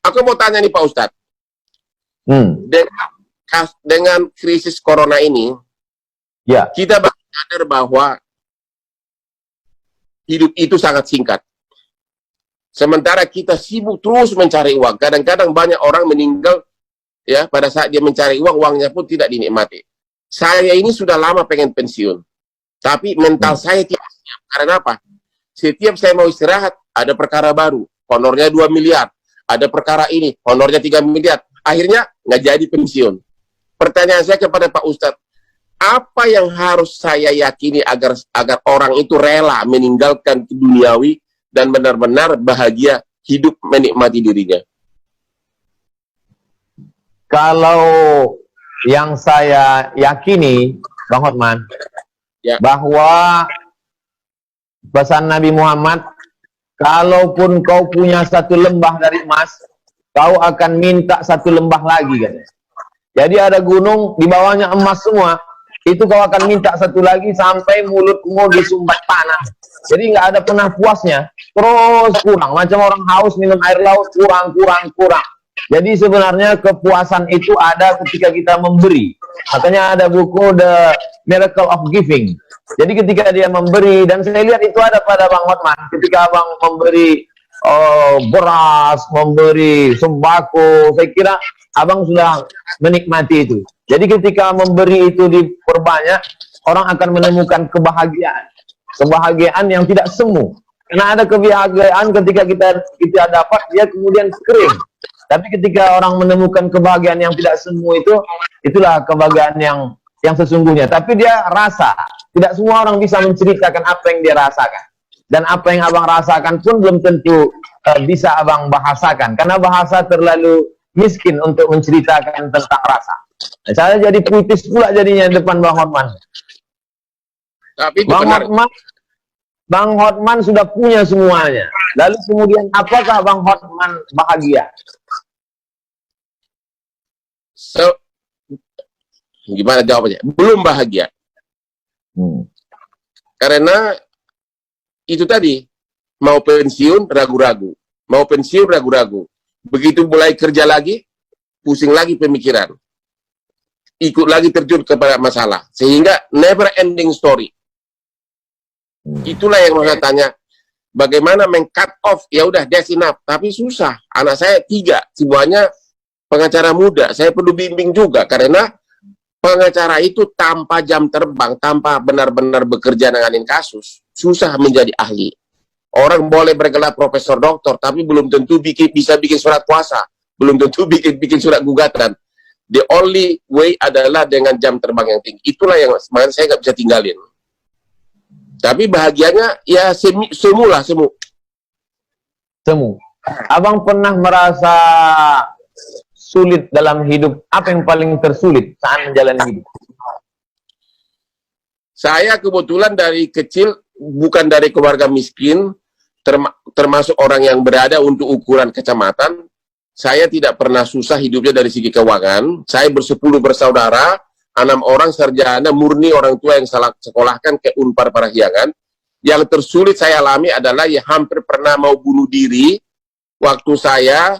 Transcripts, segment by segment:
Aku mau tanya nih Pak Ustadz, dengan krisis corona ini, kita sadar bahwa hidup itu sangat singkat. Sementara kita sibuk terus mencari uang. Kadang-kadang banyak orang meninggal ya pada saat dia mencari uang, uangnya pun tidak dinikmati. Saya ini sudah lama pengen pensiun, tapi mental saya tidak siap. Karena apa? Setiap saya mau istirahat, ada perkara baru, honornya 2 miliar. Ada perkara ini, honornya 3 miliar. Akhirnya nggak jadi pensiun. Pertanyaan saya kepada Pak Ustadz, apa yang harus saya yakini agar orang itu rela meninggalkan duniawi dan benar-benar bahagia hidup menikmati dirinya? Kalau yang saya yakini, Bang Hotman, bahwa pesan Nabi Muhammad, kalaupun kau punya 1 lembah dari emas, kau akan minta 1 lembah lagi, katanya. Jadi ada gunung, di bawahnya emas semua, itu kau akan minta 1 lagi sampai mulutmu disumbat panah. Jadi nggak ada pernah puasnya, terus kurang. Macam orang haus minum air laut, kurang. Jadi sebenarnya kepuasan itu ada ketika kita memberi. Makanya ada buku The Miracle of Giving. Jadi ketika dia memberi, dan saya lihat itu ada pada Bang Hotman, ketika Abang memberi beras, memberi sembako, saya kira Abang sudah menikmati itu. Jadi ketika memberi itu diperbanyak, orang akan menemukan kebahagiaan. Kebahagiaan yang tidak semu. Karena ada kebahagiaan ketika kita dapat, dia kemudian kering. Tapi ketika orang menemukan kebahagiaan yang tidak semu itu, itulah kebahagiaan yang sesungguhnya. Tapi dia rasa. Tidak semua orang bisa menceritakan apa yang dia rasakan. Dan apa yang Abang rasakan pun belum tentu bisa Abang bahasakan. Karena bahasa terlalu miskin untuk menceritakan tentang rasa. Nah, saya jadi puitis pula jadinya depan Bang Hotman. Tapi itu Bang Hotman sudah punya semuanya. Lalu kemudian apakah Bang Hotman bahagia? Gimana jawabnya? Belum bahagia. Karena itu tadi, mau pensiun ragu-ragu. Mau pensiun ragu-ragu. Begitu mulai kerja lagi, pusing lagi pemikiran. Ikut lagi terjun kepada masalah. Sehingga never ending story. Itulah yang mau saya tanya. Bagaimana meng-cut off, ya udah that's enough. Tapi susah. Anak saya 3, semuanya pengacara muda. Saya perlu bimbing juga. Karena pengacara itu tanpa jam terbang, tanpa benar-benar bekerja nanganin kasus, susah menjadi ahli. Orang boleh bergelar profesor doktor, tapi belum tentu bisa bikin surat kuasa, belum tentu bikin surat gugatan. The only way adalah dengan jam terbang yang tinggi. Itulah yang saya nggak bisa tinggalin. Tapi bahagianya ya semu. Abang pernah merasa sulit dalam hidup? Apa yang paling tersulit saat menjalani hidup? Saya kebetulan dari kecil bukan dari keluarga miskin, termasuk orang yang berada untuk ukuran kecamatan. Saya tidak pernah susah hidupnya dari segi keuangan. Saya bersepuluh bersaudara, 6 orang sarjana murni orang tua yang salah sekolahkan ke Unpar Parahyangan. Yang tersulit saya alami adalah ya hampir pernah mau bunuh diri waktu saya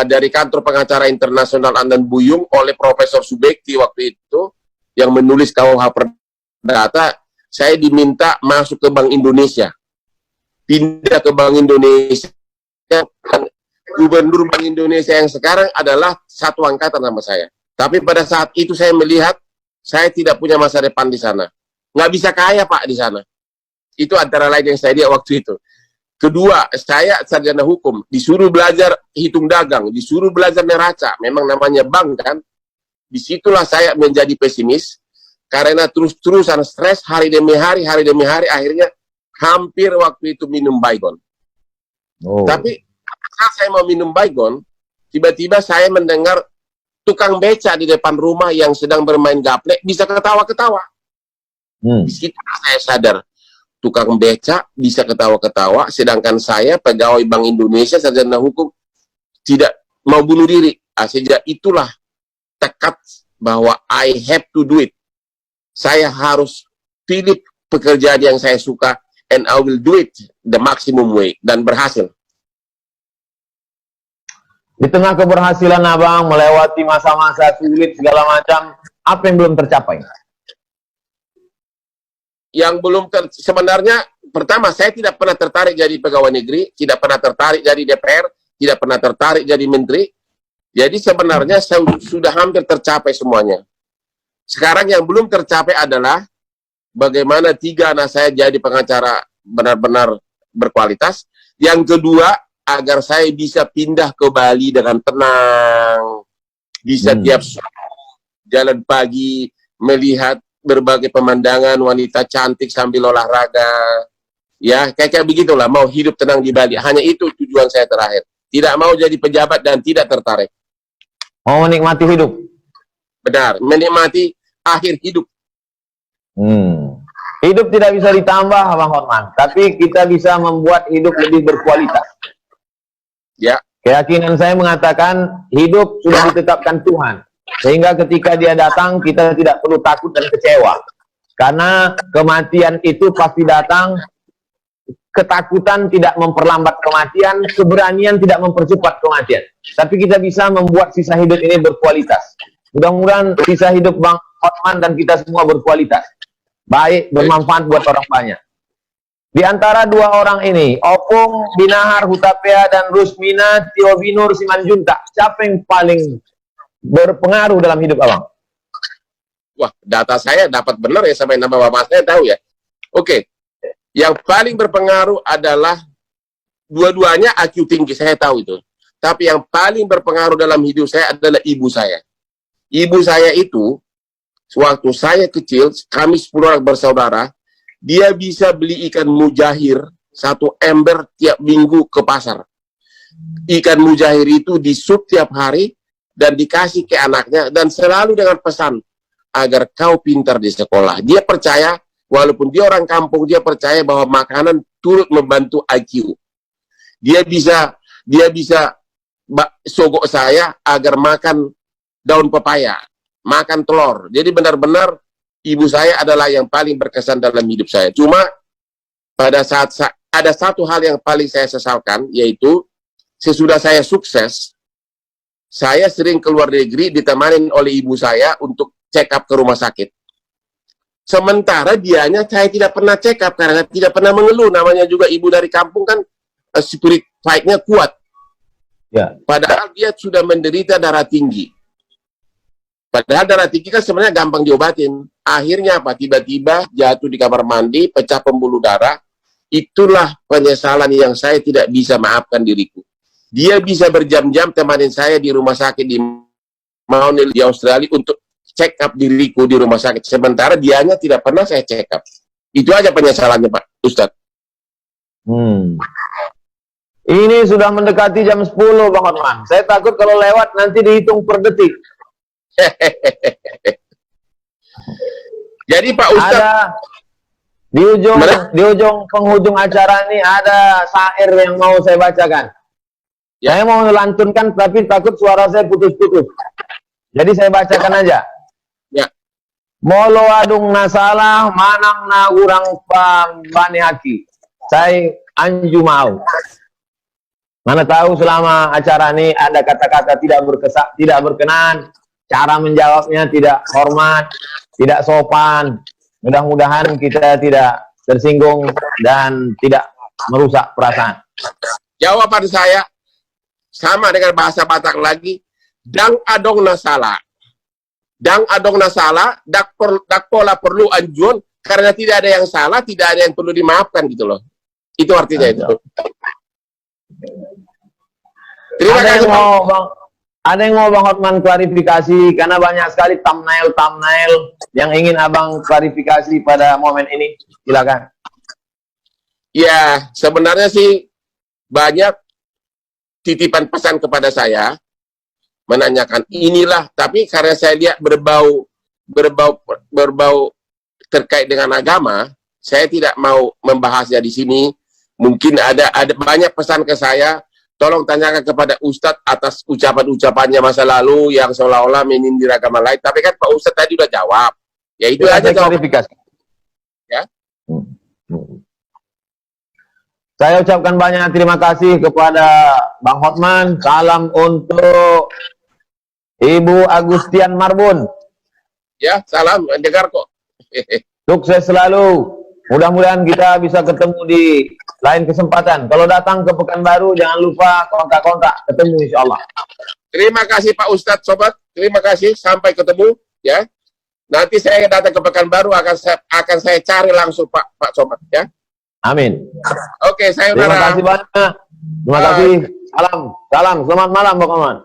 dari kantor pengacara internasional Andan Buyung oleh Profesor Subekti waktu itu yang menulis KUH Perdata. Saya diminta masuk ke Bank Indonesia, pindah ke Bank Indonesia. Gubernur Bank Indonesia yang sekarang adalah satu angkatan sama saya. Tapi pada saat itu saya melihat saya tidak punya masa depan di sana. Nggak bisa kaya Pak di sana. Itu antara lain yang saya lihat waktu itu. Kedua, saya sarjana hukum, disuruh belajar hitung dagang, disuruh belajar neraca. Memang namanya bank kan. Disitulah saya menjadi pesimis. Karena terus-terusan stres hari demi hari, akhirnya hampir waktu itu minum baygon. Tapi saat saya mau minum baygon, tiba-tiba saya mendengar tukang beca di depan rumah yang sedang bermain gaplek bisa ketawa-ketawa. Di situ saya sadar, tukang beca bisa ketawa-ketawa, sedangkan saya pegawai Bank Indonesia sarjana hukum tidak mau bunuh diri. Sejak itulah tekad bahwa I have to do it. Saya harus pilih pekerjaan yang saya suka, and I will do it the maximum way, dan berhasil. Di tengah keberhasilan abang melewati masa-masa sulit segala macam, apa yang belum tercapai? Yang belum sebenarnya, pertama, saya tidak pernah tertarik jadi pegawai negeri, tidak pernah tertarik jadi DPR, tidak pernah tertarik jadi menteri. Jadi sebenarnya saya sudah hampir tercapai semuanya. Sekarang yang belum tercapai adalah bagaimana 3 anak saya jadi pengacara benar-benar berkualitas. Yang kedua, agar saya bisa pindah ke Bali dengan tenang. Bisa tiap jalan pagi, melihat berbagai pemandangan, wanita cantik sambil olahraga. Ya, kayak begitulah, mau hidup tenang di Bali. Hanya itu tujuan saya terakhir. Tidak mau jadi pejabat dan tidak tertarik. Mau menikmati hidup? Benar, menikmati akhir hidup. Hidup tidak bisa ditambah, Bang Hotman, tapi kita bisa membuat hidup lebih berkualitas. Ya. Keyakinan saya mengatakan hidup sudah ditetapkan Tuhan, sehingga ketika dia datang kita tidak perlu takut dan kecewa, karena kematian itu pasti datang. Ketakutan tidak memperlambat kematian, keberanian tidak mempercepat kematian. Tapi kita bisa membuat sisa hidup ini berkualitas. Mudah-mudahan sisa hidup Bang Hotman dan kita semua berkualitas, baik, bermanfaat buat orang banyak. Di antara 2 orang ini, Opung Binahar Hutapea dan Rusmina Tiobinur Simanjuntak, siapa yang paling berpengaruh dalam hidup abang? Wah, data saya dapat benar ya, sampai nama bapak saya tahu ya. Oke. Yang paling berpengaruh adalah dua-duanya IQ tinggi, saya tahu itu. Tapi yang paling berpengaruh dalam hidup saya adalah ibu saya. Ibu saya itu, waktu saya kecil, kami 10 orang bersaudara, dia bisa beli ikan mujahir 1 ember tiap minggu ke pasar. Ikan mujahir itu disup tiap hari dan dikasih ke anaknya, dan selalu dengan pesan, agar kau pintar di sekolah. Dia percaya, walaupun dia orang kampung, dia percaya bahwa makanan turut membantu IQ. Dia bisa sogok saya agar makan daun pepaya, makan telur. Jadi benar-benar ibu saya adalah yang paling berkesan dalam hidup saya. Cuma pada saat ada satu hal yang paling saya sesalkan, yaitu sesudah saya sukses, saya sering keluar negeri ditemani oleh ibu saya untuk check up ke rumah sakit. Sementara dianya saya tidak pernah check up karena tidak pernah mengeluh. Namanya juga ibu dari kampung kan, spirit fight-nya kuat. Ya. Padahal dia sudah menderita darah tinggi. Padahal darah tinggi kan sebenarnya gampang diobatin. Akhirnya apa? Tiba-tiba jatuh di kamar mandi, pecah pembuluh darah. Itulah penyesalan yang saya tidak bisa maafkan diriku. Dia bisa berjam-jam temanin saya di rumah sakit di Mount Elizabeth di Australia untuk check up diriku di rumah sakit. Sementara dianya tidak pernah saya check up. Itu aja penyesalannya, Pak Ustadz. Ini sudah mendekati jam 10, Bang Hotman. Saya takut kalau lewat nanti dihitung per detik. Jadi Pak Ustadz, di ujung penghujung acara ini ada syair yang mau saya bacakan. Ya. Saya mau melantunkan tapi takut suara saya putus-putus. Jadi saya bacakan aja. Ya. Molo adung nasalah manang na urang pambani haki. Saya anju mau. Mana tahu selama acara ini ada kata-kata tidak berkenan, cara menjawabnya tidak hormat, tidak sopan. Mudah-mudahan kita tidak tersinggung dan tidak merusak perasaan. Jawaban saya sama dengan bahasa Batak lagi. Dang adong nasala. Dang adong nasala, dak pola perlu anjuan, karena tidak ada yang salah, tidak ada yang perlu dimaafkan gitu loh. Itu artinya itu. Terima kasih Bang. Ada yang mau Bang Hotman klarifikasi, karena banyak sekali thumbnail yang ingin Abang klarifikasi pada momen ini. Silakan. Ya, sebenarnya sih banyak titipan pesan kepada saya, menanyakan inilah, tapi karena saya lihat berbau terkait dengan agama, saya tidak mau membahasnya di sini. Mungkin ada banyak pesan ke saya, tolong tanyakan kepada Ustadz atas ucapan-ucapannya masa lalu yang seolah-olah menyindir agama lain. Tapi kan Pak Ustadz tadi udah jawab. Ya itu aja klarifikasi. Ya. Saya ucapkan banyak terima kasih kepada Bang Hotman. Salam untuk Ibu Agustian Marbun. Ya, salam, dengar kok. Sukses selalu. Mudah-mudahan kita bisa ketemu di lain kesempatan. Kalau datang ke Pekanbaru, jangan lupa kontak-kontak. Ketemu insya Allah. Terima kasih Pak Ustadz, Sobat. Terima kasih, sampai ketemu. Ya, nanti saya datang ke Pekanbaru, akan saya cari langsung Pak Sobat. Ya. Amin. Oke, saya Terima kasih banyak. Terima kasih. Salam. Selamat malam, Bang Oman.